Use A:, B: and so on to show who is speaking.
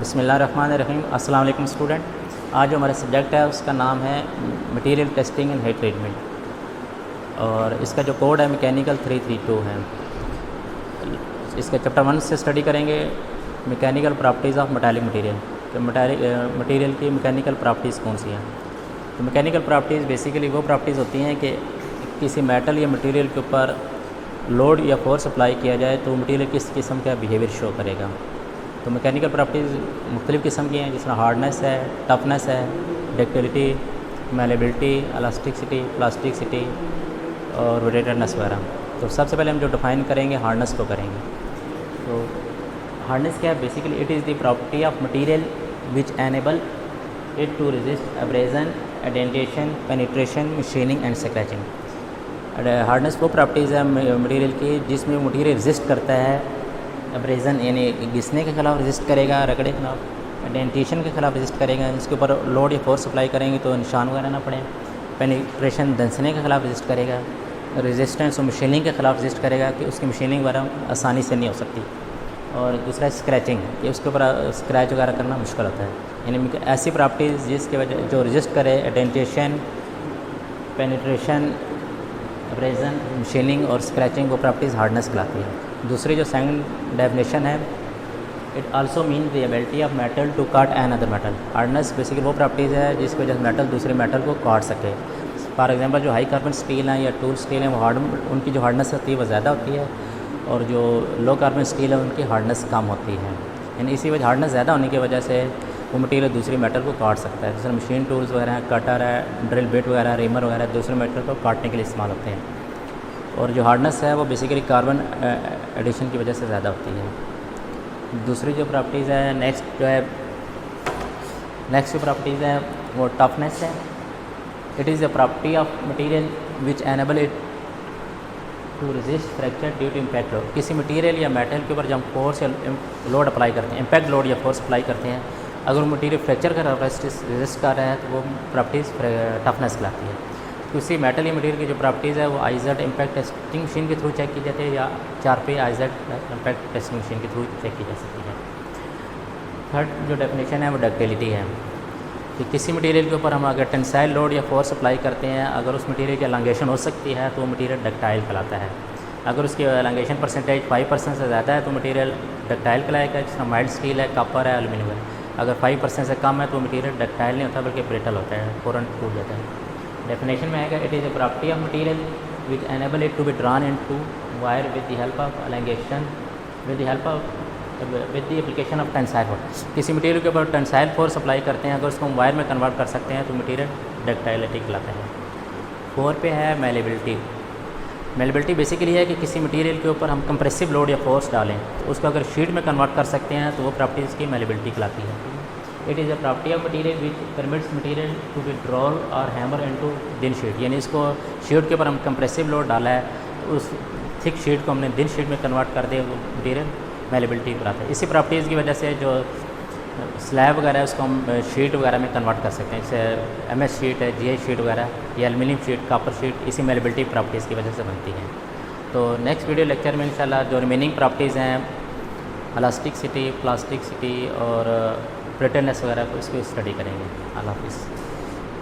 A: बिस्मिल्लाहिर्रहमानिर्रहीम। अस्सलाम वालेकुम स्टूडेंट। आज जो हमारा सब्जेक्ट है उसका नाम है material testing and heat treatment और इसका जो कोड है मैकेनिकल 332 है। इसका चैप्टर 1 से स्टडी करेंगे mechanical properties of metallic material कि मटेरियल की मैकेनिकल प्रॉपर्टीज़ कौन सी हैं। तो मैकेनिकल प्रॉपर्टीज़ बेसिकली वो प्रॉपर्टीज़ होती हैं कि किसी मेटल या मटेरियल के ऊपर लोड या फोर्स अप्लाई किया जाए तो मटेरियल किस किस्म का बिहेवियर शो करेगा। तो मैकेनिकल प्रॉपर्टीज़ मुख्तलिफ़ किस्म की हैं, जिसमें हार्डनेस है, टफनेस है, डक्टिलिटी, मैलेबिलिटी, इलास्टिसिटी, प्लास्टिसिटी और रोटेटरनेस वगैरह। तो सबसे पहले हम जो डिफ़ाइन करेंगे हार्डनेस को करेंगे। तो हार्डनेस क्या है? Basically it is the property of material which enable it to resist abrasion, indentation, penetration, machining and scratching. Hardness वो प्रॉपर्टीज़ है मटेरियल की जिसमें मटेरियल रेजिस्ट करता है एब्रेजन यानी घिसने के ख़िलाफ़ रेजिस्ट करेगा, रगड़े के खिलाफ, एडेंटेशन के ख़िलाफ़ रेजिस्ट करेगा, इसके ऊपर लोड या फोर्स अप्लाई करेंगे तो निशान वगैरह ना पड़े। पेनिट्रेशन धंसने के ख़िलाफ़ रेजिस्ट करेगा, रेजिस्टेंस और मशीनिंग के ख़िलाफ़ रेजिस्ट करेगा कि उसकी मशीनिंग वगैरह आसानी से नहीं हो सकती। और दूसरा स्क्रैचिंग, कि उसके ऊपर स्क्रैच वगैरह करना मुश्किल होता है। यानी ऐसी प्रॉपर्टीज़ जिसकी वजह जो रेजिस्ट करे एडेंटेशन, पेनिट्रेशन, एब्रेजन, मशीनिंग और स्क्रैचिंग, वो प्रॉपर्टीज़ हार्डनेस कहलाती है। दूसरी जो सेकंड डेफिनेशन है, it also mean the ability of metal to काट an other metal. Hardness basically वो प्रॉपर्टीज़ है जिसकी वजह से मेटल दूसरे मेटल को काट सके। फॉर एग्जांपल जो हाई कार्बन स्टील हैं या टूल स्टील हैं वो उनकी जो हार्डनेस होती है वो ज़्यादा होती है और जो लो कार्बन स्टील है उनकी हार्डनेस कम होती है। यानी इसी वजह हार्डनेस ज़्यादा होने की वजह से वो मटेरियल दूसरी मेटल को काट सकता है। जैसे मशीन टूल्स वगैरह हैं, कटर है, ड्रिल बिट वगैरह, रीमर वगैरह दूसरे मेटल को काटने के लिए इस्तेमाल होते हैं। और जो हार्डनेस है वो बेसिकली कार्बन एडिशन की वजह से ज़्यादा होती है। दूसरी जो प्रॉपर्टीज़ है नेक्स्ट जो प्रॉपर्टीज़ है वो टफनेस है। It is the property of material which enable it to resist fracture due to impact load. किसी मटेरियल या मेटल के ऊपर जब हम फोर्स या लोड अप्लाई करते हैं, इम्पैक्ट लोड या फोर्स अप्लाई करते हैं, अगर मटेरियल फ्रैक्चर का रेजिस्ट कर रहा है तो वो प्रॉपर्टीज़ टफनेस कहलाती है। किसी मेटल या मटेरियल की जो प्रॉपर्टीज़ है वो आईजेड इम्पैक्ट टेस्टिंग मशीन के थ्रू चेक की जाती है या 4P IZ impact testing machine के थ्रू चेक की जा सकती है। थर्ड जो डेफिनेशन है वो डक्टिलिटी है कि किसी मटेरियल के ऊपर हम अगर टेंसाइल लोड या फोर्स अप्लाई करते हैं, अगर उस मटेरियल की एलांगेशन हो सकती है तो वो मटेरियल डक्टाइल कहलाता है। अगर उसकी एलांगेशन परसेंटेज 5% से ज़्यादा है तो मटेरियल डक्टाइल कहलाएगा, जिसका माइल्ड स्टील है, कॉपर है, एल्यूमिनियम है। अगर 5% से कम है तो मटेरियल डक्टाइल नहीं होता बल्कि ब्रिटल होता है, फ़ौरन टूट जाता है। डेफिनेशन में आएगा it is a property of material which enable it to be drawn into wire with the help of elongation with the application of tensile force. किसी मटेरियल के ऊपर टेंसाइल फोर्स अप्लाई करते हैं, अगर उसको हम वायर में कन्वर्ट कर सकते हैं तो मटेरियल डक्टाइलिटी कहलाता है। 4 पे है मेलेबिलिटी। मेलेबिलिटी बेसिकली है कि किसी मटेरियल के ऊपर हम कंप्रेसिव लोड या फोर्स डालें तो उसको अगर शीट में कन्वर्ट कर सकते हैं तो वो प्रॉपर्टीज़ की मेलेबिलिटी कहलाती है। It is a property of material which permits material to be drawl और हैमर इनटू दिन शीट। यानी इसको शीट के ऊपर हम कंप्रेसिव लोड डाला है तो उस थिक शीट को हमने दिन शीट में कन्वर्ट कर दिया, वो मटेरियल मेलेबिलिटी पर आता है। इसी प्रॉपर्टीज़ की वजह से जो स्लैब वगैरह है उसको हम शीट वगैरह में कन्वर्ट कर सकते हैं, जैसे MS शीट है, GI शीट वगैरह या एल्यूमिनियम शीट, कॉपर शीट, इसी मेलेबिलिटी प्रॉपर्टीज़ की वजह से बनती हैं। तो नेक्स्ट वीडियो लेक्चर में इंशाल्लाह जो रिमेनिंग प्रॉपर्टीज़ हैं इलास्टिसिटी, प्लास्टिसिटी और ब्रिटलनेस वगैरह को इसको स्टडी करेंगे। अल्लाह हाफ़िज़।